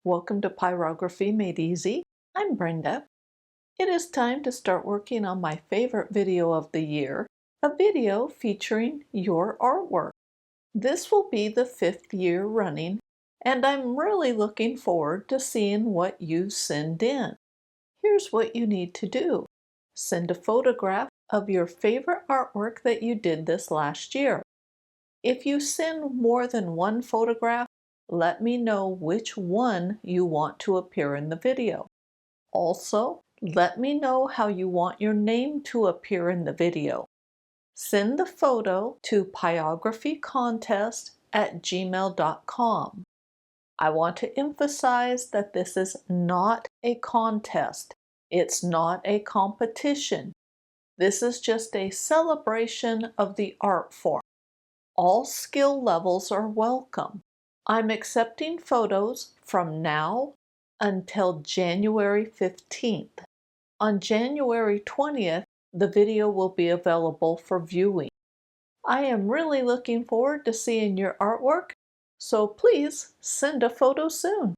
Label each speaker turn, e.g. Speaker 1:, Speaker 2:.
Speaker 1: Welcome to Pyrography Made Easy. I'm Brenda. It is time to start working on my favorite video of the year, a video featuring your artwork. This will be the 5th year running, and I'm really looking forward to seeing what you send in. Here's what you need to do. Send a photograph of your favorite artwork that you did this last year. If you send more than one photograph, let me know which one you want to appear in the video. Also, let me know how you want your name to appear in the video. Send the photo to PyrographyContest@gmail.com. I want to emphasize that this is not a contest. It's not a competition. This is just a celebration of the art form. All skill levels are welcome. I'm accepting photos from now until January 15th. On January 20th, the video will be available for viewing. I am really looking forward to seeing your artwork, so please send a photo soon.